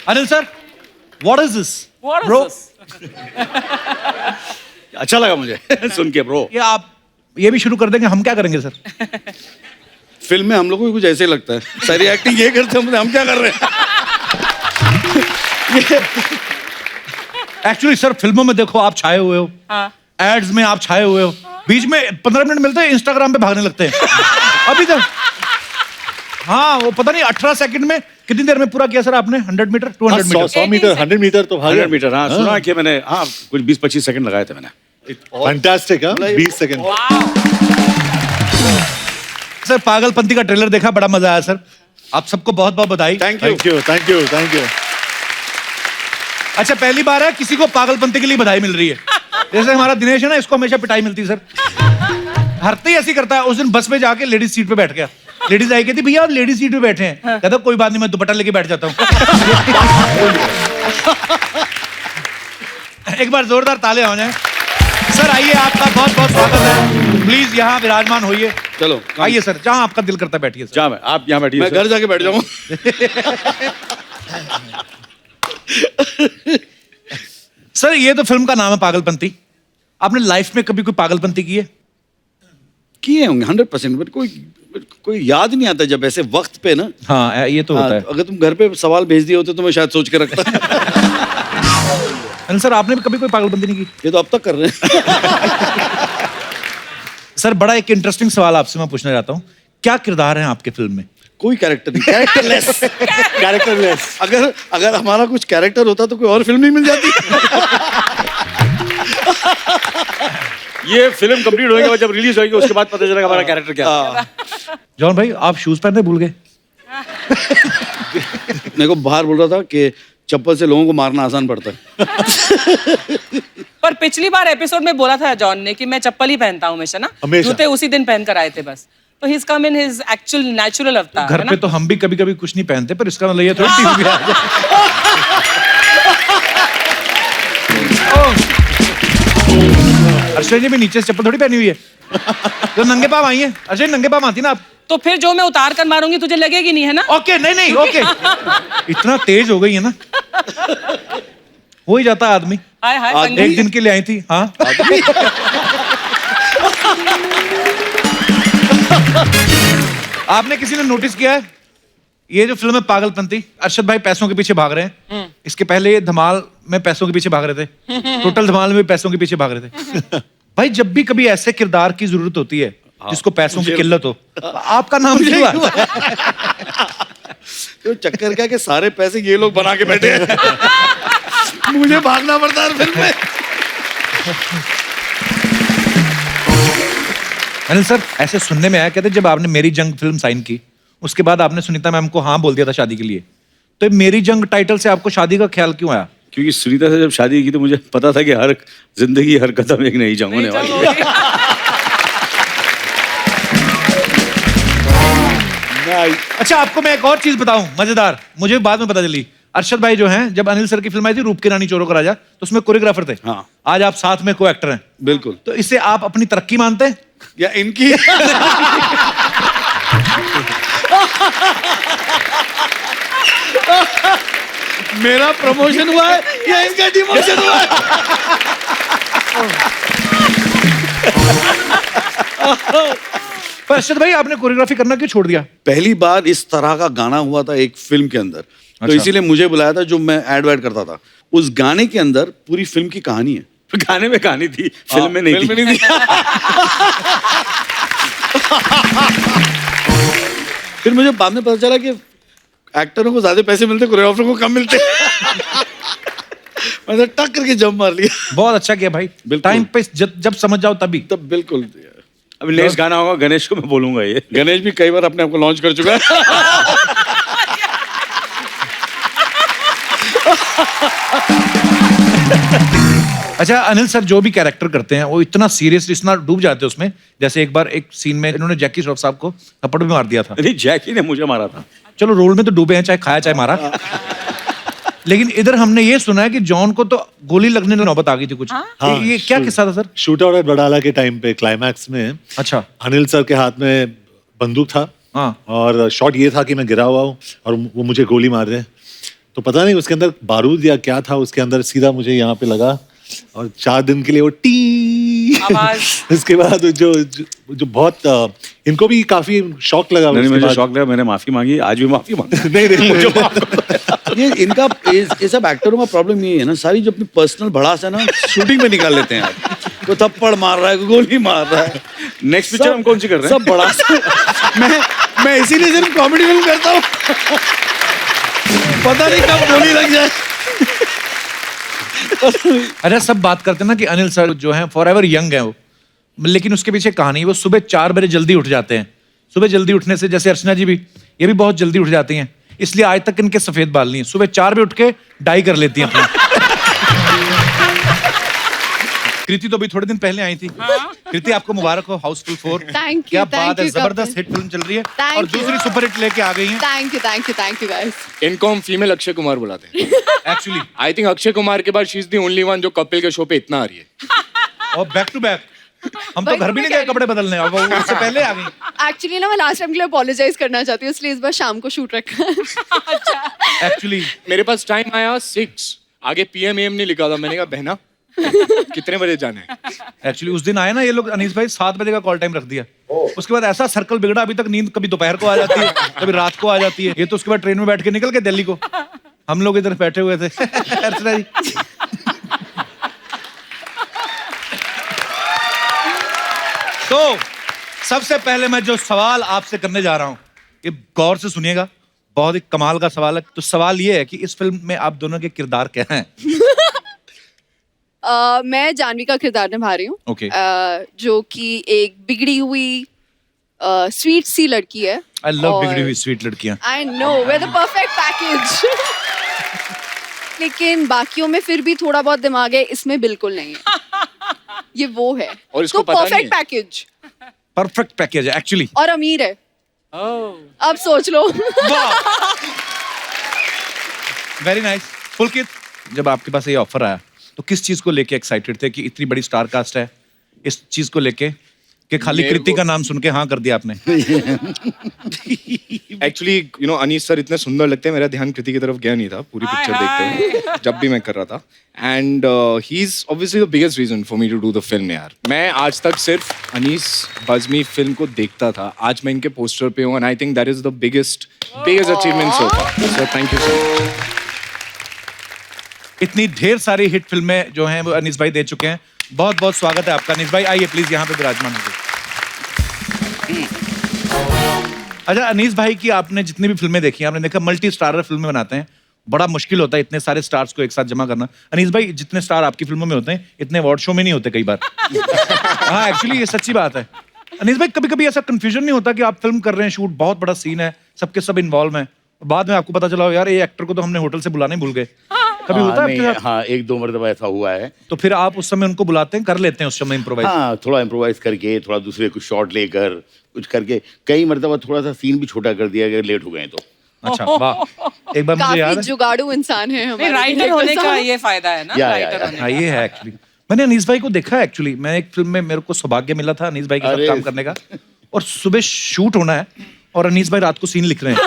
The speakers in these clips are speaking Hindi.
Anil sir, what is this What is bro? this? अच्छा लगा मुझे सुन के ब्रो। ये आप ये भी शुरू कर देंगे, हम क्या करेंगे सर? फिल्म में हम लोगों को कुछ ऐसे ही लगता है, सारी एक्टिंग ये करते हैं, हम क्या कर रहे हैं। एक्चुअली सर फिल्मों में देखो आप छाए हुए हो, हाँ। एड्स में आप छाए हुए हो, बीच में 15 मिनट मिलते हैं इंस्टाग्राम पे भागने लगते हैं अभी तक। हाँ वो पता नहीं 18 सेकंड में कितनी देर में पूरा किया सर आपने? 100 मीटर 200 मीटर? 100 मीटर 100 मीटर तो भागे। 100 मीटर, हाँ सुना कि मैंने, हाँ कुछ 20-25 सेकंड लगाए थे मैंने। फैंटास्टिक, हाँ 20 सेकंड। सर पागलपंती का ट्रेलर देखा, बड़ा मजा आया सर। आप सबको बहुत बहुत बधाई। Thank you. Thank you thank you thank you. अच्छा पहली बार है किसी को पागलपंती के लिए बधाई मिल रही है। जैसे हमारा दिनेश है ना, इसको हमेशा पिटाई मिलती है सर, हरते ही ऐसी करता है। उस दिन बस में जाके लेडीज सीट पे बैठ गया, लेडीज आई कहती भैया आप लेडीज सीट पे बैठे हैं, कहता कोई बात नहीं मैं दुपट्टा लेके बैठ जाता हूँ। एक बार जोरदार ताले हो जाए। सर आइए, आपका बहुत बहुत स्वागत है, प्लीज यहाँ विराजमान होइए। चलो आइए सर, जहाँ आपका दिल करता है बैठिए सर। जा, मैं आप यहाँ बैठिए, मैं घर जाके बैठ जाऊंगा। सर ये तो फिल्म का नाम है पागलपंती, आपने लाइफ में कभी कोई पागलपंती की है? किए होंगे 100%, बट कोई याद नहीं आता जब ऐसे वक्त पे ना। हाँ ये तो होता है। अगर तुम घर पे सवाल भेज दिए होते तो मैं शायद सोच के रखता। सर आपने भी कभी कोई पागलपंती नहीं की? ये तो अब तक कर रहे हैं। सर बड़ा एक इंटरेस्टिंग सवाल आपसे मैं पूछना चाहता हूँ, क्या किरदार है आपके फिल्म में? कोई कैरेक्टर नहीं, कैरेक्टरलेस। कैरेक्टरलेस। अगर हमारा कुछ कैरेक्टर होता तो कोई और फिल्म नहीं मिल जाती। ये फिल्म कंप्लीट होएगी और जब रिलीज होएगी उसके बाद पता चलेगा हमारा कैरेक्टर क्या है। जॉन भाई आप शूज पहनने भूल गए? मेरे को बाहर बोल रहा था कि चप्पल से लोगों को मारना आसान पड़ता है। पर पिछली बार एपिसोड में बोला था जॉन ने कि मैं चप्पल ही पहनता हूँ हमेशा ना, हमेशा। जूते उसी दिन पहन कर आए थे बस। तो he is come in his actual natural अवतार। घर पे तो हम भी कभी कभी कुछ नहीं पहनते, पर इसका मतलब ये थोड़ी टीवी भी आ जाए। अर्शय जी भी नीचे से चप्पल थोड़ी पहनी हुई है, तो नंगे पाँव आई है। अर्शय नंगे पाँव आती ना आप? तो फिर जो मैं उतार कर मारूंगी तुझे लगेगी नहीं, है ना? ओके नहीं नहीं ओके। इतना तेज हो गई है ना, हो ही जाता है आदमी। हाय हाय आज संगी। एक दिन के लिए आई थी। हाँ आपने किसी ने नोटिस किया है ये जो फिल्म है पागलपंती, अरशद भाई पैसों के पीछे भाग रहे हैं, इसके पहले ये धमाल में पैसों के पीछे भाग रहे थे, टोटल धमाल में पैसों के पीछे भाग रहे थे। भाई जब भी कभी ऐसे किरदार की जरूरत होती है जिसको पैसों की किल्लत हो, तो आपका नाम क्यों आता है? तो चक्कर क्या कि सारे पैसे ये लोग बना के बैठे हैं। मुझे भागना पड़ता है फिल्म में। अनिल सर ऐसे सुनने में आया, कहते जब आपने मेरी जंग फिल्म साइन की उसके बाद आपने सुनीता मैम को हाँ बोल दिया था शादी के लिए, तो मेरी जंग टाइटल से आपको शादी का ख्याल क्यों आया? क्योंकि सुनीता से जब शादी की तो मुझे पता था कि हर जिंदगी हर कदम एक नई जंग होने वाली है। अच्छा आपको मैं एक और चीज बताऊं मजेदार, मुझे बाद में पता चली। अरशद भाई जो हैं, जब अनिल सर की फिल्म आई थी रूप की रानी चोरों का राजा, तो उसमें कोरियोग्राफर थे। हाँ। आज आप साथ में को एक्टर हैं, बिल्कुल। तो इससे आप अपनी तरक्की मानते हैं या इनकी? मेरा प्रमोशन हुआ है या इनका डिमोशन हुआ है? पर अरशद भाई आपने कोरियोग्राफी करना क्यों छोड़ दिया? पहली बार इस तरह का गाना हुआ था एक फिल्म के अंदर, तो अच्छा। इसीलिए मुझे बुलाया था। जो मैं एड वैड करता था, उस गाने के अंदर पूरी फिल्म की कहानी है। गाने में कहानी थी, फिल्म में नहीं थी। फिर मुझे बाद में पता चला कि एक्टरों को ज्यादा पैसे मिलते, कोरियोग्राफर को कम मिलते। मैंने टक करके जंप मार लिया। बहुत अच्छा किया भाई, टाइम पे जब समझ जाओ तभी। तब बिल्कुल। अभी नेक्स्ट गाना होगा गणेश को मैं बोलूंगा, ये गणेश भी कई बार अपने आप को लॉन्च कर चुका है। अच्छा अनिल सर जो भी कैरेक्टर करते हैं वो इतना सीरियसली, इतना डूब जाते हैं उसमें। जैसे एक बार एक सीन में इन्होंने जैकी श्रॉफ साहब को थप्पड़ भी मार दिया था। नहीं, जैकी ने मुझे मारा था। चलो रोल में तो डूबे हैं, चाहे खाया चाहे मारा। लेकिन इधर हमने ये सुना है कि जॉन को तो गोली लगने की नौबत आ गई थी कुछ। ये क्या किस्सा था sir? Shoot out at Badala के टाइम पे क्लाइमैक्स में अच्छा। अनिल सर के हाथ में बंदूक था। हाँ। और शॉट ये था कि मैं गिरा हुआ हूँ और वो मुझे गोली मार रहे हैं। तो पता नहीं उसके अंदर बारूद या क्या था उसके अंदर, सीधा मुझे यहाँ पे लगा और 4 दिन के लिए वो टी आवाज। उसके बाद जो बहुत इनको भी काफी शौक लगा नहीं, उसके मुझे बाद। शौक लगा, मैंने माफी मांगी, आज भी माफी मांगी। नहीं मुझे माफ करो। ये इनका ये सब एक्टरों का प्रॉब्लम ये है ना, सारी जो अपनी पर्सनल भड़ास है ना शूटिंग में निकाल लेते हैं यार। कोई थप्पड़ मार रहा है, कोई गोली मार रहा है। नेक्स्ट पिक्चर हम कौन सी कर रहे हैं? सब भड़ास। मैं इसीलिए सिर्फ कॉमेडी फिल्म करता हूँ। पता नहीं कब गोली लग जाए। अच्छा, सब बात करते हैं ना कि अनिल सर जो हैं फॉर एवर यंग है वो, लेकिन उसके पीछे कहानी है, वो सुबह 4 बजे जल्दी उठ जाते हैं। सुबह जल्दी उठने से, जैसे अर्चना जी भी, ये भी बहुत जल्दी उठ जाती हैं, इसलिए आज तक इनके सफेद बाल नहीं है। सुबह 4 बजे उठ के डाई कर लेती हैं अपना। कृति तो अभी थोड़े दिन पहले आई थी। कृति, आपको मुबारक हो हाउसफुल 4। Thank you, क्या thank बात है, you, जबरदस्त Kapil. हिट फिल्म चल रही है Thank और you. दूसरी सुपर हिट लेके आ गई हैं। Thank you guys. इनको हम फीमेल अक्षय कुमार बुलाते हैं। Actually I think Akshay Kumar के बाद she is the only one जो कपिल के शो पे इतना आ रही है। और बैक टू बैक, हम तो वही घर तो भी मैं नहीं कह गए कपड़े बदलने, अब वो उससे पहले आ गई। एक्चुअली ना मैं लास्ट टाइम के लिए अपोलोजाइज करना चाहती हूँ, इसलिए इस बार शाम को शूट रखा है। एक्चुअली मेरे पास टाइम आया 6, आगे PM AM नहीं लिखा था। मैंने कहा बहना कितने बजे जाना है? उस दिन आए ना ये लोग, अनीस भाई 7 बजे का कॉल टाइम रख दिया। उसके बाद ऐसा सर्कल बिगड़ा, अभी तक नींद कभी दोपहर को आ जाती है, कभी रात को आ जाती है। ये तो उसके बाद ट्रेन में बैठ के निकल गए दिल्ली को, हम लोग इधर बैठे हुए थे। अर्चना जी, तो सबसे पहले मैं जो सवाल आपसे करने जा रहा हूं, ये गौर से सुनिएगा, बहुत ही कमाल का सवाल है। तो सवाल ये है कि इस फिल्म में आप दोनों के किरदार क्या हैं? मैं जानवी का किरदार निभा रही हूँ। Okay. जो कि एक बिगड़ी हुई स्वीट सी लड़की है। आई लव बिगड़ी हुई स्वीट लड़कियां। I know, way the perfect package. लेकिन बाकियों में फिर भी थोड़ा बहुत दिमाग है, इसमें बिल्कुल नहीं है। ये वो है और इसको तो पता नहीं परफेक्ट है। पैकेज। परफेक्ट पैकेज है एक्चुअली। और अमीर है, अब सोच लो। Very nice. पुलकित, जब आपके पास ये ऑफर आया तो किस चीज को लेके एक्साइटेड थे कि इतनी बड़ी स्टार कास्ट है, इस चीज को लेके कि खाली मेरे कृति को- का नाम सुन के हाँ कर दिया आपने? Actually you know Anees sir इतने सुंदर लगते हैं, मेरा ध्यान कृति की तरफ गया नहीं था पूरी पिक्चर देखते हुए जब भी मैं कर रहा था। And he is obviously the biggest reason for me to do the film यार। मैं आज तक सिर्फ अनीस बज़मी फिल्म को देखता था, आज मैं इनके पोस्टर पे हूँ and I think that is the biggest achievement so far. So thank you so much. इतनी ढेर सारी हिट फिल्में जो हैं वो अनीस भाई दे चुके हैं। बहुत बहुत स्वागत है आपका अनीस भाई, आइए प्लीज यहाँ पे विराजमान होइए। अच्छा, अनीस भाई की आपने जितनी भी फिल्में देखी हैं, आपने देखा मल्टी स्टारर फिल्में बनाते हैं, बड़ा मुश्किल होता है इतने सारे स्टार्स को एक साथ जमा करना। अनीस भाई, जितने स्टार आपकी फिल्मों में होते हैं इतने अवार्ड शो में नहीं होते कई बार। हाँ, एक्चुअली ये सच्ची बात है। अनीस भाई, कभी कभी ऐसा कंफ्यूजन नहीं होता कि आप फिल्म कर रहे हैं, शूट बहुत बड़ा सीन है, सबके सब इन्वॉल्व हैं, बाद में आपको पता चला हो यार ये एक्टर को तो हमने होटल से बुलाने भूल गए? कभी होता है आपके साथ? हाँ, 1-2 मरतबा ऐसा हुआ है। तो फिर आप उस समय उनको बुलाते हैं, कर लेते हैं उस समय इम्प्रोवाइज? हाँ, थोड़ा इम्प्रोवाइज करके, थोड़ा दूसरे कुछ शॉट लेकर, कुछ करके, कई मरतबा थोड़ा सा सीन भी छोटा कर दिया अगर लेट हो गए तो। अच्छा, वाह। एक बार मुझे याद काफी है, जुगाड़ू इंसान है नहीं, हमारे राइटर director होने का साहब। ये फायदा है ना, या, राइटर या। होने हाँ ये है एक्चुअली। मैंने अनीस भाई को देखा एक्चुअली, मैं एक फिल्म में मेरे को सौभाग्य मिला था अनीस भाई के साथ अरे। काम करने का, और सुबह शूट होना है और अनीस भाई रात को सीन लिख रहे हैं।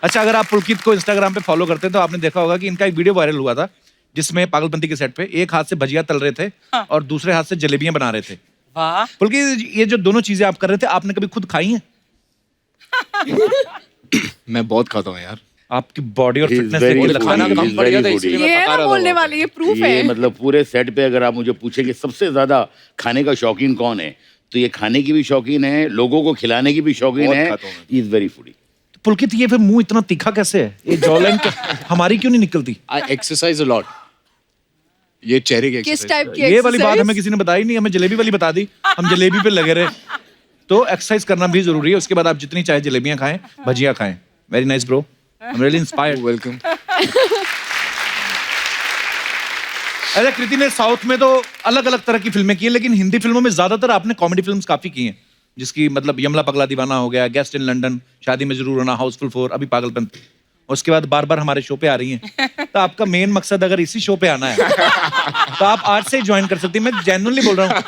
अच्छा, अगर आप पुलकित को इंस्टाग्राम पे फॉलो करते हैं तो आपने देखा होगा कि इनका एक वीडियो वायरल हुआ था जिसमें पागलपंती के सेट पे एक हाथ से भजिया तल रहे थे और दूसरे हाथ से जलेबियां बना रहे थे। वाह। पुलकित, ये जो दोनों चीजें आप कर रहे थे, आपने कभी खुद खाई हैं? मैं बहुत खाता हूँ यार। आपकी बॉडी और He is फिटनेस very देख के foodie, लगता खाना है he ना कम is पड़ गया था very इसलिए foodie। मैं ये है पका ना रहा बोलने था। वाले, ये प्रूफ ये है। मतलब पूरे सेट पे अगर आप मुझे पूछेंगे सबसे ज्यादा खाने का शौकीन कौन है, तो ये खाने की भी शौकीन है, लोगों को खिलाने की भी शौकीन बहुत है। खाता हूँ मैं। He is very foodie. Pulkit, ये फिर मुंह इतना तीखा कैसे है? ये जॉलाइन हमारी क्यों नहीं निकलती? आई एक्सरसाइज अ लॉट। ये चेहरे की किस exercise टाइप है। की ये वाली बात exercise? हमें किसी ने बताई नहीं, हमें जलेबी वाली बता दी, हम जलेबी पे लगे रहे। तो एक्सरसाइज करना भी जरूरी है, उसके बाद आप जितनी चाहे जलेबियां खाएं, भजिया खाएं। Very nice bro, I am really inspired. Welcome. अच्छा, कृति ने साउथ में तो अलग अलग तरह की फिल्में की हैं, लेकिन हिंदी फिल्मों में ज्यादातर आपने कॉमेडी फिल्म्स काफी की हैं, जिसकी मतलब यमला पगला दीवाना हो गया, गेस्ट इन लंदन, शादी में जरूर होना, हाउसफुल 4, अभी पागलपंती, और उसके बाद बार बार हमारे शो पे आ रही हैं। तो आपका मेन मकसद अगर इसी शो पे आना है तो आप आज से ही ज्वाइन कर सकती हैं। मैं जेन्युइनली बोल रहा हूँ,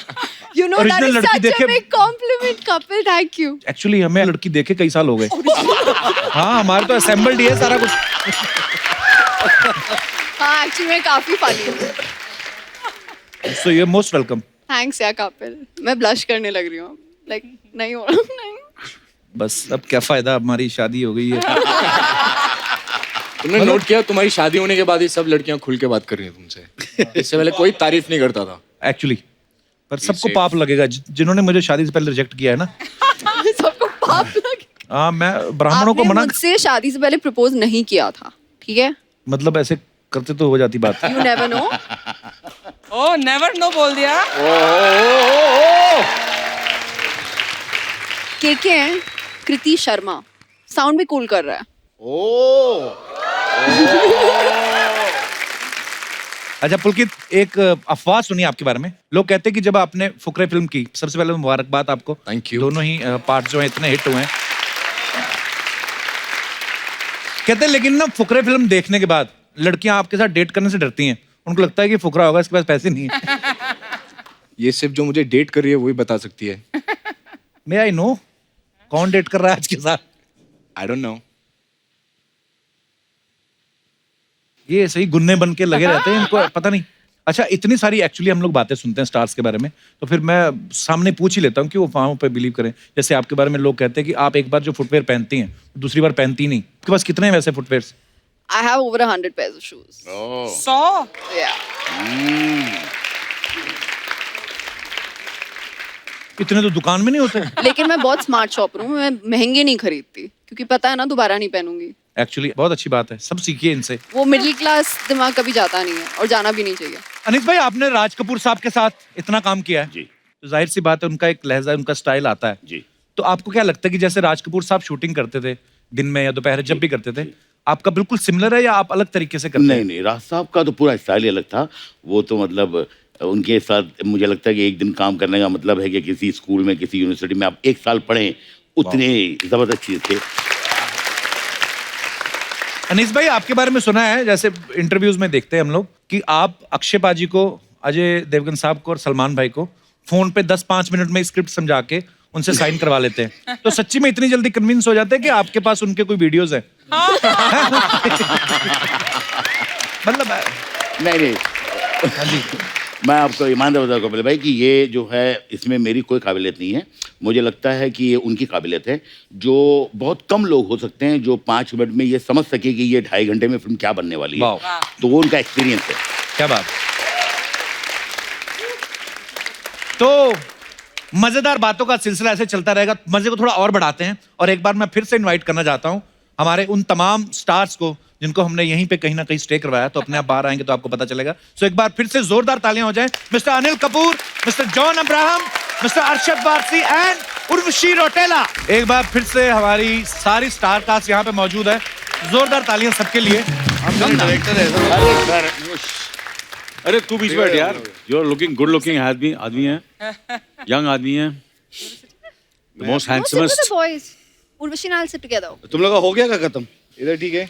You know, that Original is लड़की such a देखे- big compliment, couple. Thank you. Actually हमें लड़की देखे कई साल हो गए। हाँ, हमारे तो असेंबल्ड ही है सारा कुछ। हाँ, actually मैं काफी funny हूँ। So you're most welcome. Thanks यार couple. मैं blush करने लग रही हूँ। Like नहीं हो रहा, नहीं। बस अब क्या फायदा, हमारी शादी हो गई है। तुमने नोट किया तुम्हारी शादी होने के बाद ही सब लड़कियां खुल के बात कर रही हैं तुमसे। इससे पहले कोई तारीफ नहीं करता था। एक्चुअली पर सबको पाप लगेगा जिन्होंने मुझे शादी से पहले रिजेक्ट किया है ना। सबको पाप लगे। हाँ, मैं ब्राह्मणों को आपने मना, मुझसे शादी से पहले प्रपोज नहीं किया था, ठीक है? मतलब ऐसे करते तो हो जाती बात। You never know. Oh, never no बोल दिया। के हैं कृति शर्मा, साउंड भी कूल कर रहा है। अच्छा पुलकित, एक अफवाह सुनी आपके बारे में। लोग कहते हैं कि जब आपने फुकरे फिल्म की, सबसे पहले मुबारकबाद आपको। Thank you. दोनों ही पार्ट जो हैं इतने हिट हुए हैं। कहते हैं लेकिन ना फुकरे फिल्म देखने के बाद लड़कियां आपके साथ डेट करने से डरती हैं। उनको लगता है कि फुकरा होगा, इसके पास पैसे नहीं है। ये सिर्फ जो मुझे डेट कर रही है वही बता सकती है। मे आई नो कौन डेट कर रहा है आज के साथ? I don't know. ये सही गुन्ने बन के लगे रहते हैं, इनको पता नहीं। अच्छा, इतनी सारी एक्चुअली हम लोग बातें सुनते हैं स्टार्स के बारे में, तो फिर मैं सामने पूछ ही लेता हूँ कि वो वहां पे बिलीव करें। जैसे आपके बारे में लोग कहते हैं कि आप एक बार जो फुटवेयर पहनती हैं दूसरी बार पहनती नहीं। आपके पास कितने हैं वैसे footwear? I have over 100 pairs of shoes. 100। Yeah. इतने तो दुकान में नहीं होते। लेकिन मैं बहुत स्मार्ट शॉपर हूँ, मैं महंगे नहीं खरीदती क्योंकि पता है ना दोबारा नहीं पहनूंगी। एक्चुअली बहुत अच्छी बात है, सब सीखिए इनसे। वो मिडिल क्लास दिमाग कभी जाता नहीं है और जाना भी नहीं चाहिए। अनिस भाई, आपने राज कपूर साहब के साथ इतना काम किया है जी तो जाहिर सी बात है उनका एक लहजा, उनका स्टाइल आता है। जी। तो आपको क्या लगता है कि जैसे राज कपूर साहब शूटिंग करते थे दिन में या दोपहर जब भी करते थे, आपका बिल्कुल सिमिलर है या आप अलग तरीके से करते नहीं हैं? नहीं, राज साहब का तो पूरा स्टाइल ही अलग था। वो तो मतलब उनके साथ मुझे लगता है कि एक दिन काम करने का मतलब है कि किसी स्कूल में, किसी यूनिवर्सिटी में आप एक साल पढ़ें, उतने जबरदस्त चीज थे। अनीस भाई, आपके बारे में सुना है, जैसे इंटरव्यूज में देखते हैं हम लोग कि आप अक्षय पाजी को, अजय देवगन साहब को और सलमान भाई को फोन पे 10-5 मिनट में स्क्रिप्ट समझा के उनसे साइन करवा लेते हैं। तो सच्ची में इतनी जल्दी कन्विंस हो जाते हैं कि आपके पास उनके कोई वीडियोस हैं? मतलब नहीं नहीं, हाँ जी, मैं आपको ईमानदार बताऊँ कपिल भाई कि ये जो है इसमें मेरी कोई काबिलियत नहीं है। मुझे लगता है कि ये उनकी काबिलियत है। जो बहुत कम लोग हो सकते हैं जो 5 मिनट में ये समझ सके कि ये 2.5 घंटे में फिल्म क्या बनने वाली है, वाह। तो वो उनका एक्सपीरियंस है। क्या बात। तो मजेदार बातों का सिलसिला ऐसे चलता रहेगा, मजे को थोड़ा और बढ़ाते हैं और एक बार मैं फिर से इनवाइट करना चाहता हूं हमारे उन तमाम स्टार्स को जिनको हमने यहीं पे कहीं ना कहीं स्टे करवाया। तो अपने आप बाहर आएंगे तो आपको पता चलेगा। सो एक बार फिर से जोरदार तालियां हो जाएं। Mister Anil Kapoor, mister John Abraham, mister Arshad Warsi and Urvashi Rautela. एक बार फिर से हमारी सारी स्टार कास्ट यहाँ पे मौजूद है। जोरदार तालियां सबके लिए। डायरेक्टर है। अरे तू बीच बैठ यार। You are looking good looking आदमी है, यंग आदमी है, the most No, sit with the handsomest. boys. Urvashi and I'll sit together. तुम लोग का हो गया क्या खत्म? इधर ठीक है।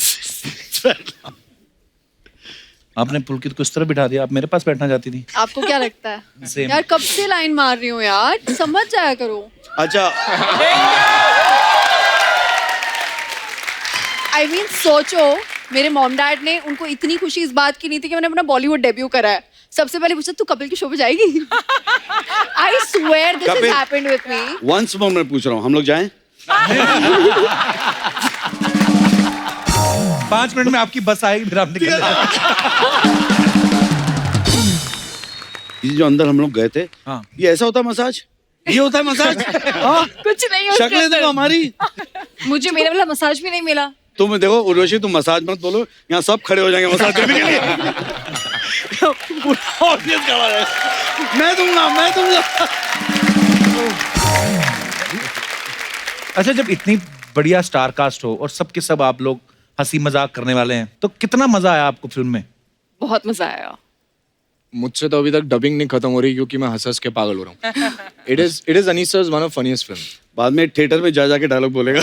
आपने पुलकित को इस तरह बिठा दिया, आप मेरे पास बैठना चाहती थी। आपको क्या लगता है? Same. यार कब से लाइन मार रही हूँ यार, समझ जाया करो। अच्छा, I mean, सोचो मेरे मॉम डैड ने उनको इतनी खुशी इस बात की नहीं थी कि मैंने अपना बॉलीवुड डेब्यू करा है। सबसे पहले पूछा तू कपिल की शो पे जाएगी? I swear this has Kapil- happened with me. Once more मैं पूछ रहा हूँ, हम लोग जाएं? 5 मिनट में आपकी बस आएगी, फिर आप निकल जाएंगे। ये जो अंदर हम लोग गए थे, हाँ। ये ऐसा होता है मसाज? ये होता है मसाज? हाँ? कुछ नहीं उसके शक्लें अंदर। देखो हमारी। मुझे मेरा वाला मसाज भी नहीं मिला। तुम देखो उर्वशी, तुम मसाज मत बोलो, यहाँ सब खड़े हो जाएंगे मसाज करने के लिए। पूरा ऑडियंस खड़ा है। मैं दूंगा। अच्छा, जब इतनी बढ़िया स्टार कास्ट हो और सबके सब आप लोग हंसी मजाक करने वाले हैं, तो कितना मजा आया आपको फिल्म में? बहुत मजा आया। मुझसे तो अभी तक डबिंग नहीं खत्म हो रही क्योंकि मैं हंस के पागल हो रहा हूँ। It is Anisa's one of funniest film. बाद में थिएटर में जा जाके डायलॉग बोलेगा।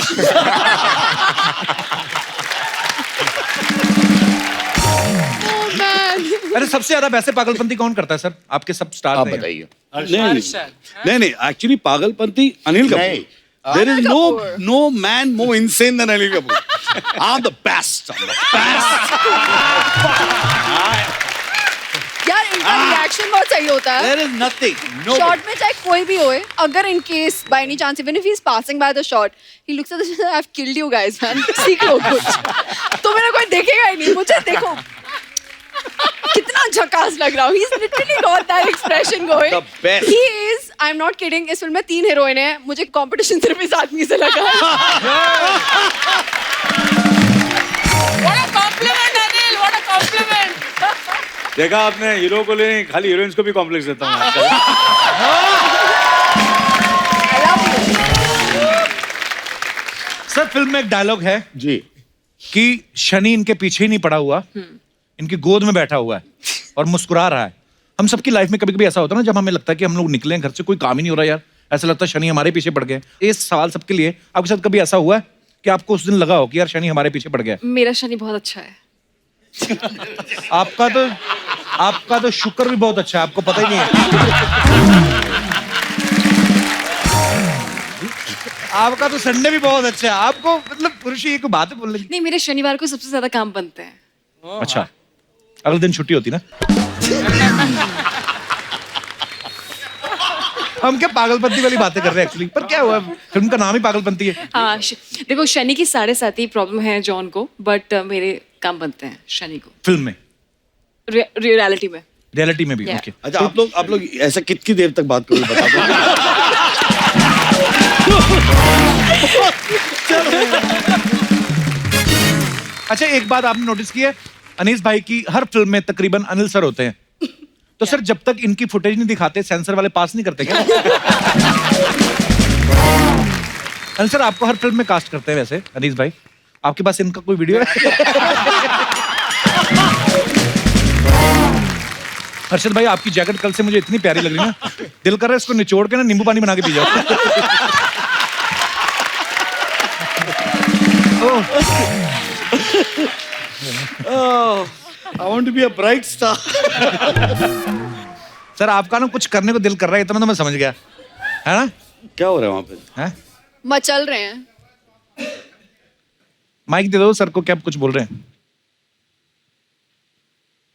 अरे सबसे ज्यादा वैसे पागलपंती कौन करता है सर, आपके सब स्टार आप बताइए। नहीं एक्चुअली पागलपंती अनिल कपूर नहीं। There is Anil no Kapoor. No man more insane than Anil Kapoor I am the best यार इनका रिएक्शन बहुत सही होता है देयर इज नथिंग शॉट में चाहे कोई भी होए अगर in case by any chance even if he is passing by the shot he looks at the I have killed you guys man सीख लो कुछ तो मेरा कोई देखेगा ही नहीं मुझे देखो कितना झकास लग रहा हूँ he is literally got that expression going The best. He is I am not kidding इस फिल्म में 3 हीरोइन हैं मुझे कंपटीशन सिर्फ इस आदमी से लगा What a compliment, Anil. What a compliment. देखा आपने हीरो को लेने खाली हीरोइंस को भी कॉम्प्लेक्स देता हूँ आजकल। I love you. Sir film में एक डायलॉग है जी कि शनि इनके पीछे ही नहीं पड़ा हुआ इनकी गोद में बैठा हुआ है और मुस्कुरा रहा है। हम सबकी लाइफ में कभी कभी ऐसा होता है ना जब हमें लगता है कि हम लोग निकले हैं घर से कोई काम ही नहीं हो रहा यार ऐसा लगता है शनि हमारे पीछे पड़ गए। ये सवाल सबके लिए आपके साथ कभी ऐसा हुआ है कि आपको उस दिन लगा हो कि यार शनि हमारे पीछे पड़ गया? मेरा शनि बहुत अच्छा है आपका तो शुक्र भी बहुत अच्छा है आपको पता ही नहीं है। आपका तो संडे भी बहुत अच्छा है आपको मतलब पुरुष ये कोई बात है बोलने की। नहीं मेरे शनिवार को सबसे ज्यादा काम बनते हैं अच्छा अगले दिन छुट्टी होती ना। हम क्या पागलपंती वाली बातें कर रहे हैं एक्चुअली पर क्या हुआ फिल्म का नाम ही पागलपंती है। हाँ देखो शनि की 7.5 प्रॉब्लम है जॉन को बट मेरे काम बनते हैं शनि को फिल्म में रियलिटी में रियलिटी में भी Yeah. ओके अच्छा आप लोग ऐसा कितनी देर तक बात करोगे बता अच्छा एक बात आपने नोटिस की है अनीस भाई की हर फिल्म में तकरीबन अनिल सर होते हैं तो सर जब तक इनकी फुटेज नहीं दिखाते सेंसर वाले पास नहीं करते क्या? अनिल सर आपको हर फिल्म में कास्ट करते हैं वैसे अनीस भाई आपके पास इनका कोई वीडियो है? हर्षद भाई आपकी जैकेट कल से मुझे इतनी प्यारी लग रही है ना दिल कर रहा है इसको निचोड़ के ना नींबू पानी बना के पी जाओ। I want to be a bright star sir आपका ना कुछ करने को दिल कर रहा है इतना तो मैं समझ गया है ना। क्या हो रहा है वहां पे हैं? मचल रहे हैं माइक दे दो सर को क्या कुछ बोल रहे हैं?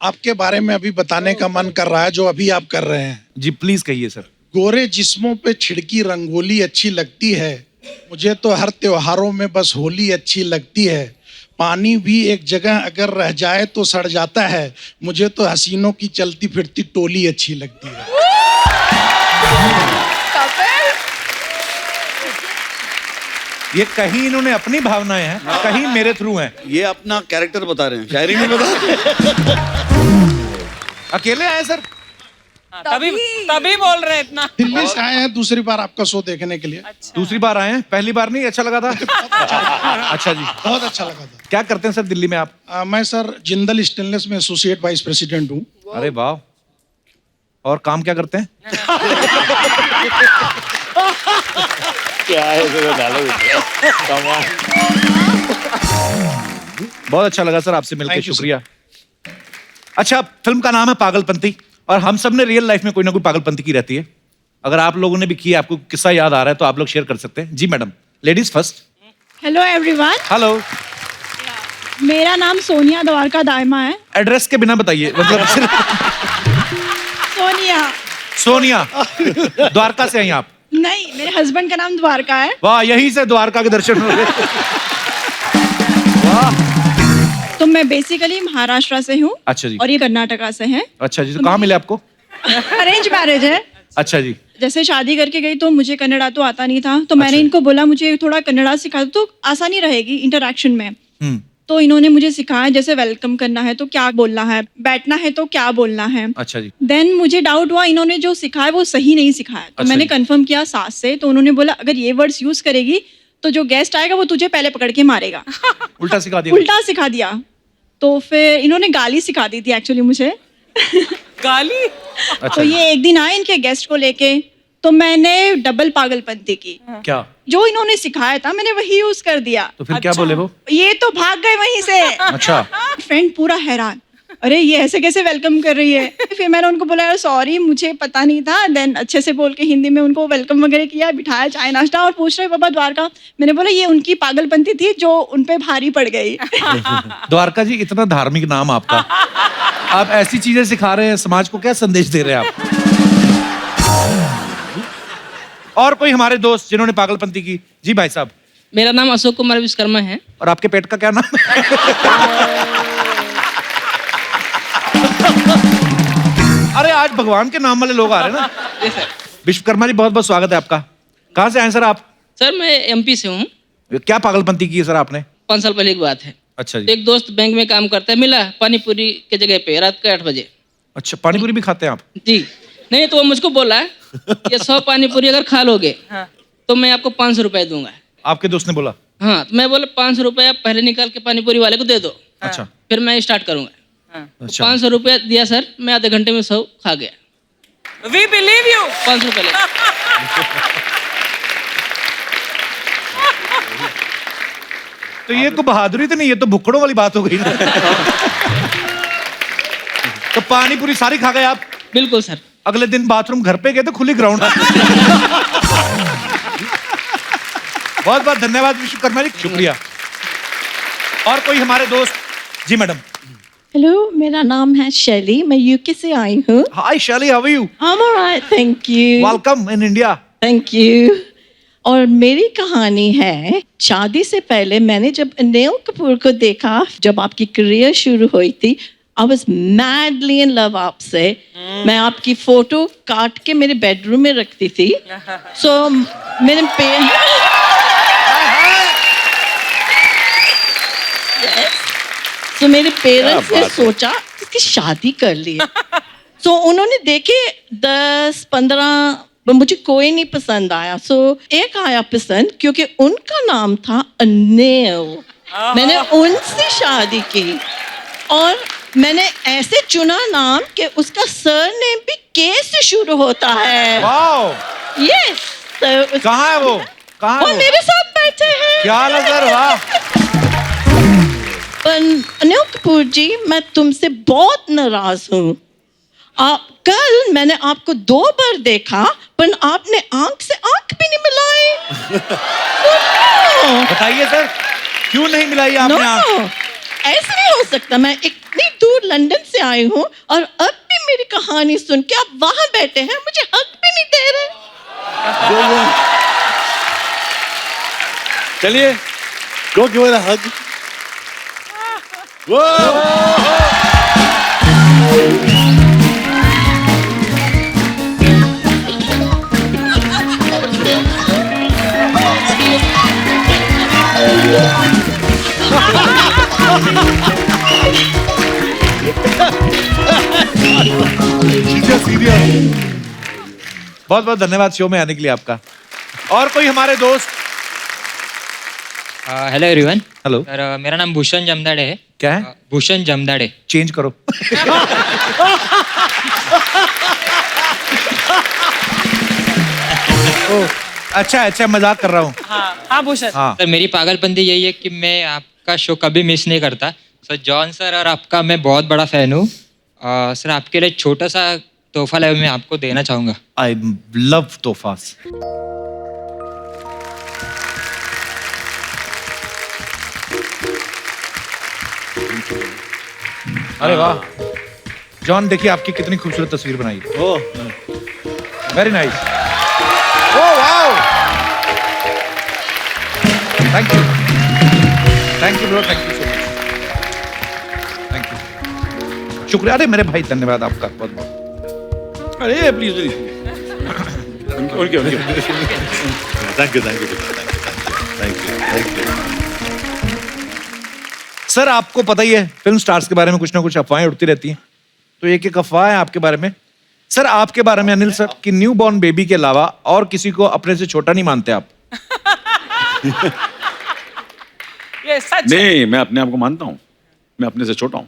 आपके बारे में अभी बताने का मन कर रहा है जो अभी आप कर रहे हैं। जी प्लीज कहिए सर। गोरे जिस्मों पे छिड़की रंगोली अच्छी लगती है मुझे तो हर त्योहारों में बस होली अच्छी लगती है पानी भी एक जगह अगर रह जाए तो सड़ जाता है मुझे तो हसीनों की चलती फिरती टोली अच्छी लगती है। कपिल ये कहीं इन्होंने अपनी भावनाएं हैं कहीं मेरे थ्रू हैं। ये अपना कैरेक्टर बता रहे हैं शायरी नहीं बता रहे अकेले आए सर? तभी तभी बोल रहे हैं इतना। दिल्ली से आए हैं दूसरी बार आपका शो देखने के लिए। दूसरी बार आए हैं पहली बार नहीं अच्छा लगा था? अच्छा जी बहुत अच्छा लगा था। क्या करते हैं सर दिल्ली में आप? मैं सर जिंदल स्टेनलेस में एसोसिएट वाइस प्रेसिडेंट हूँ। अरे वाह और काम क्या करते हैं? क्या है डालो बहुत अच्छा लगा सर आपसे मिलकर Thank you, sir. शुक्रिया। अच्छा फिल्म का नाम है पागलपंती और हम सब ने रियल लाइफ में कोई ना कोई पागलपंती की रहती है। अगर आप लोगों ने भी की आपको किस्सा याद आ रहा है तो आप लोग शेयर कर सकते हैं। जी madam ladies first. Hello everyone hello मेरा नाम सोनिया द्वारका दायमा है। एड्रेस के बिना बताइए मतलब सोनिया सोनिया द्वारका से आई आप? नहीं मेरे हस्बैंड का नाम द्वारका है। वाह यहीं से द्वारका के दर्शन हो गए। वाह तो मैं बेसिकली महाराष्ट्र से हूँ अच्छा जी और ये कर्नाटका से है। अच्छा जी तो कहाँ मिले आपको? अरेंज मैरिज है। अच्छा जी जैसे शादी करके गई तो मुझे कन्नड़ा तो आता नहीं था तो मैंने इनको बोला मुझे थोड़ा कन्नड़ा सिखा दो तो आसानी रहेगी इंटरेक्शन में। तो इन्होंने मुझे सिखाया जैसे वेलकम करना है तो क्या बोलना है बैठना है तो क्या बोलना है। अच्छा जी देन मुझे डाउट हुआ इन्होंने जो सिखाया वो सही नहीं सिखाया तो अच्छा मैंने जी। कंफर्म किया सास से तो उन्होंने बोला अगर ये वर्ड्स यूज करेगी तो जो गेस्ट आएगा वो तुझे पहले पकड़ के मारेगा। उल्टा सिखा दिया? उल्टा सिखा दिया। तो फिर इन्होंने गाली सिखा दी थी एक्चुअली मुझे। गाली? अच्छा तो ये एक दिन आए इनके गेस्ट को लेके तो मैंने डबल पागलपंती की। क्या? जो इन्होंने सिखाया था मैंने वही यूज कर दिया। तो फिर क्या बोले वो? ये तो भाग गए वहीं से। अच्छा फ्रेंड पूरा हैरान अरे ये ऐसे कैसे वेलकम कर रही है। फिर मैंने उनको बोला यार सॉरी मुझे पता नहीं था। देन अच्छे से बोल के हिंदी में उनको वेलकम वगैरह किया, बिठाया चाय नाश्ता, और पूछ रहे पापा द्वारका। मैंने बोला ये उनकी पागलपंती थी जो उन पे भारी पड़ गई। द्वारका जी, इतना धार्मिक नाम आपका, आप ऐसी चीजें सिखा रहे हैं, समाज को क्या संदेश दे रहे हैं आप? और कोई हमारे दोस्त जिन्होंने पागलपंती की? जी भाई साहब। मेरा नाम अशोक कुमार विश्वकर्मा है। और आपके पेट का क्या नाम है? अरे आज भगवान के नाम वाले लोग आ रहे हैं ना। विश्वकर्मा जी, बहुत बहुत स्वागत है आपका। कहाँ से आए सर आप? सर मैं एमपी से हूँ। क्या पागलपंती की है सर आपने? 5 साल पहले की बात है। अच्छा जी। एक दोस्त बैंक में काम करता है, मिला पानी पूरी के जगह पे रात के 8 बजे। अच्छा, पानी पूरी भी खाते हैं आप? जी नहीं, तो वो मुझको बोला ये 100 पानी पूरी अगर खा लोगे तो मैं आपको 500 रुपए दूंगा। आपके दोस्त ने बोला? हाँ, तो मैं बोला 500 रुपए आप पहले निकाल के पानी पूरी वाले को दे दो, अच्छा, फिर मैं स्टार्ट करूंगा। अच्छा। 500 रुपया दिया सर, मैं आधे घंटे में 100 खा गया। We believe you. 500 रुपए लगे। तो ये को बहादुरी तो नहीं, ये तो भुक्कड़ों वाली बात हो गई ना। तो पानी पूरी सारी खा गए आप? बिल्कुल सर। अगले दिन बाथरूम घर पे गए तो खुली ग्राउंड। बहुत बहुत धन्यवाद विश्वकर्मा जी, शुक्रिया। और कोई हमारे दोस्त? जी मैडम। हेलो, मेरा नाम है शैली, मैं यूके से आई हूँ। Hi Shelly, how are you? I am alright, thank you. Welcome in India. Thank you. और मेरी कहानी है, शादी से पहले मैंने जब अनिल कपूर को देखा, जब आपकी करियर शुरू हुई थी, I was madly in love आपसे। मैं आपकी फोटो काट के मेरे बेडरूम में रखती थी। सो मेरे तो मेरे पेरेंट्स ने सोचा इसकी शादी कर ली। सो उन्होंने देखे 10-15, मुझे कोई नहीं पसंद आया। सो एक आया पसंद, क्योंकि उनका नाम था अनिल। मैंने उनसे शादी की और मैंने ऐसे चुना नाम कि उसका सरनेम भी के से शुरू होता है। वाओ। यस। कहाँ है वो? कहाँ है वो? मेरे साथ बैठे हैं। क्या नजर, वाह। अनिल कपूर जी, मैं तुमसे बहुत नाराज हूँ। कल मैंने आपको 2 बार देखा, पर आपने आंख से आंख भी नहीं मिलाई। बताइए सर, क्यों नहीं मिलाई आपने आंख? ऐसे नहीं हो सकता। मैं इतनी दूर लंदन से आई हूँ और अब भी मेरी कहानी सुन के आप वहां बैठे हैं, मुझे हक भी नहीं दे रहे। चलिए, go give her a hug. बहुत बहुत धन्यवाद शो में आने के लिए आपका। और कोई हमारे दोस्त? Hello everyone. हेलो सर, मेरा नाम भूषण जमदाड़े है। क्या है? भूषण जमदाड़े। चेंज करो। अच्छा अच्छा, मजाक कर रहा हूँ। हाँ भूषण। सर, मेरी पागलपंती यही है कि मैं आपका शो कभी मिस नहीं करता। सर जॉन सर और आपका मैं बहुत बड़ा फैन हूँ। सर आपके लिए छोटा सा तोहफा लाया मैं आपको देना चाहूँगा। आई लव तोहफास। अरे वाह जॉन, देखिए आपकी कितनी खूबसूरत तस्वीर बनाई। Very nice. Oh wow, thank you bro, thank you so much, thank you, शुक्रिया। अरे मेरे भाई, धन्यवाद आपका बहुत बहुत। अरे प्लीज उनके थैंक यू। सर आपको पता ही है, फिल्म स्टार्स के बारे में कुछ ना कुछ अफवाहें उड़ती रहती हैं, तो एक एक अफवाह है आपके बारे में। सर आपके बारे में अनिल सर कि न्यू बॉर्न बेबी के अलावा और किसी को अपने से छोटा नहीं मानते आप। ये सच है। नहीं, मैं अपने आप को मानता हूँ, मैं अपने से छोटा हूँ।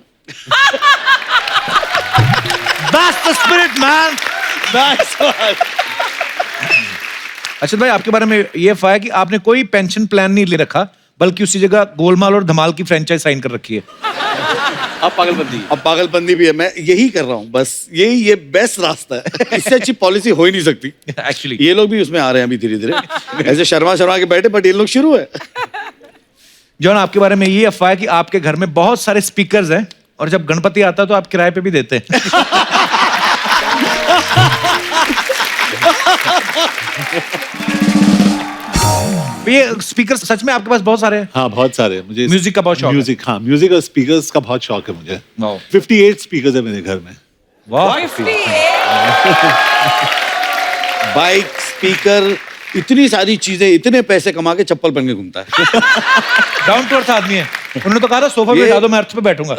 That's the spirit, man. That's what. अच्छा भाई, आपके बारे में ये अफवाह है कि आपने कोई पेंशन प्लान नहीं ले रखा, बल्कि उसी जगह गोलमाल और धमाल की फ्रेंचाइज साइन कर रखी है। अब पागलपंती अब पागलपंती भी है, मैं यही कर रहा हूँ बस, ये बेस्ट रास्ता है। इससे अच्छी पॉलिसी हो ही नहीं सकती एक्चुअली। ये लोग भी उसमें आ रहे हैं अभी धीरे धीरे, ऐसे शर्मा के बैठे, बट ये लोग शुरू है। जॉन, आपके बारे में ये अफवाह है कि आपके घर में बहुत सारे स्पीकर्स हैं और जब गणपति आता है तो आप किराए पे भी देते हैं। ये स्पीकर सच में आपके पास बहुत सारे हैं? हाँ बहुत सारे, मुझे म्यूजिक का बहुत शौक है। म्यूजिक, हाँ म्यूजिक और स्पीकर्स का बहुत शौक है मुझे। वाह। 58 स्पीकर्स है मेरे घर में। वाह। बाइक, स्पीकर, इतनी सारी चीजें, इतने पैसे कमा के चप्पल पहन के घूमता है। डाउन टू अर्थ आदमी है। उन्होंने तो कहा था सोफा पे बैठा दो, मैं अर्थ पे बैठूंगा।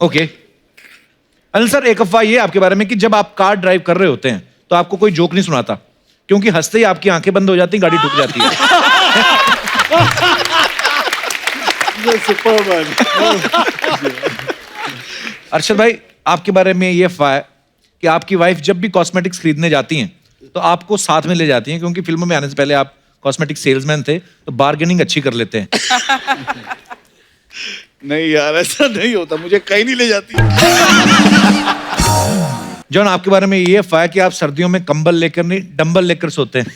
ओके अनिल सर, एक अफवाह ये आपके बारे में कि जब आप कार ड्राइव कर रहे होते हैं तो आपको कोई जोक नहीं सुनाता, क्योंकि हंसते ही आपकी आंखें बंद हो जाती, गाड़ी ठुक जाती है। अर्शद भाई, आपके बारे में ये अफवाह है कि आपकी वाइफ जब भी कॉस्मेटिक्स खरीदने जाती हैं तो आपको साथ में ले जाती हैं, क्योंकि फिल्मों में आने से पहले आप कॉस्मेटिक सेल्समैन थे तो बार्गेनिंग अच्छी कर लेते हैं। नहीं यार, ऐसा नहीं होता, मुझे कहीं नहीं ले जाती। जॉन, आपके बारे में ये अफवाह है कि आप सर्दियों में कंबल लेकर नहीं डंबल लेकर सोते हैं।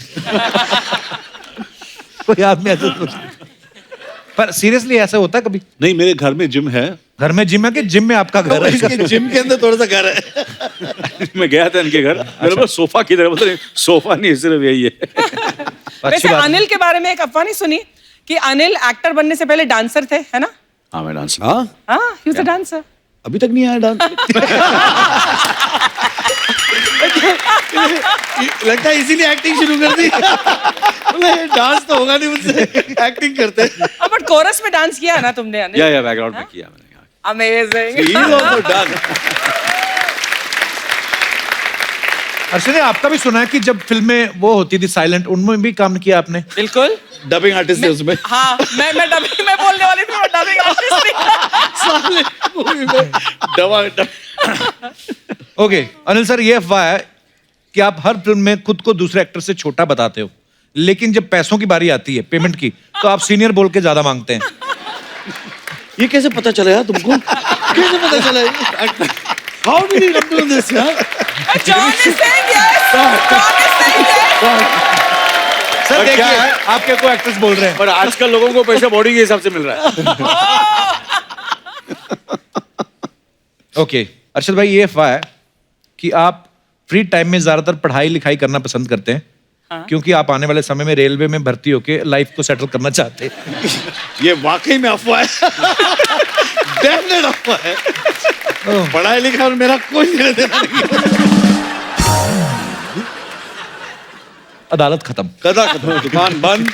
कोई आदमी ऐसा सोचता है। पर सीरियसली ऐसा होता है कभी? नहीं, मेरे घर में जिम है। घर में जिम है कि जिम में आपका घर है? इसके जिम के अंदर थोड़ा सा घर है। मैं गया था इनके घर, मेरे पास सोफा की तरह, मतलब सोफा नहीं सिर्फ यही है। वैसे अनिल के बारे में एक अफवाह नहीं सुनी कि अनिल एक्टर बनने से पहले डांसर थे, है ना? हाँ मैं डांसर। हाँ ही वाज अ डांसर। अभी तक नहीं आया डांस। लगता है इसीलिए एक्टिंग शुरू कर दी। डांस तो होगा नहीं मुझसे, एक्टिंग करते हैं। बट कोरस में डांस किया ना तुमने अनिल? या बैकग्राउंड में किया मैंने। अमेजिंग। अर्शद ने आपका भी सुना है कि जब फिल्में वो होती थी साइलेंट, उनमें भी काम किया आपने? बिल्कुल, डबिंग आर्टिस्ट थे उसमें। हाँ, मैं डबिंग में बोलने वाली थी, मैं डबिंग आर्टिस्ट थी। ओके अनिल सर, ये अफवाह है कि आप हर फिल्म में खुद को दूसरे एक्टर से छोटा बताते हो, लेकिन जब पैसों की बारी आती है, पेमेंट की, तो आप सीनियर बोल के ज्यादा मांगते हैं। ये कैसे पता चला यार तुमको? कैसे पता चला? How did you come to this यार? John is saying yes. John is saying yes. Sir देखिए, आपके को एक्टर्स बोल रहे हैं। पर आजकल लोगों को पैसा बॉडी के हिसाब से मिल रहा है। ओके अर्शद भाई, ये अफवाह है कि आप फ्री टाइम में ज्यादातर पढ़ाई लिखाई करना पसंद करते हैं, क्योंकि आप आने वाले समय में रेलवे में भर्ती होके लाइफ को सेटल करना चाहते हैं। ये वाकई में अफवाह है। डेफिनेट अफवाह है। पढ़ाई लिखा और मेरा कोई लेना देना नहीं। अदालत खत्म, कदा खत्म, दुकान बंद।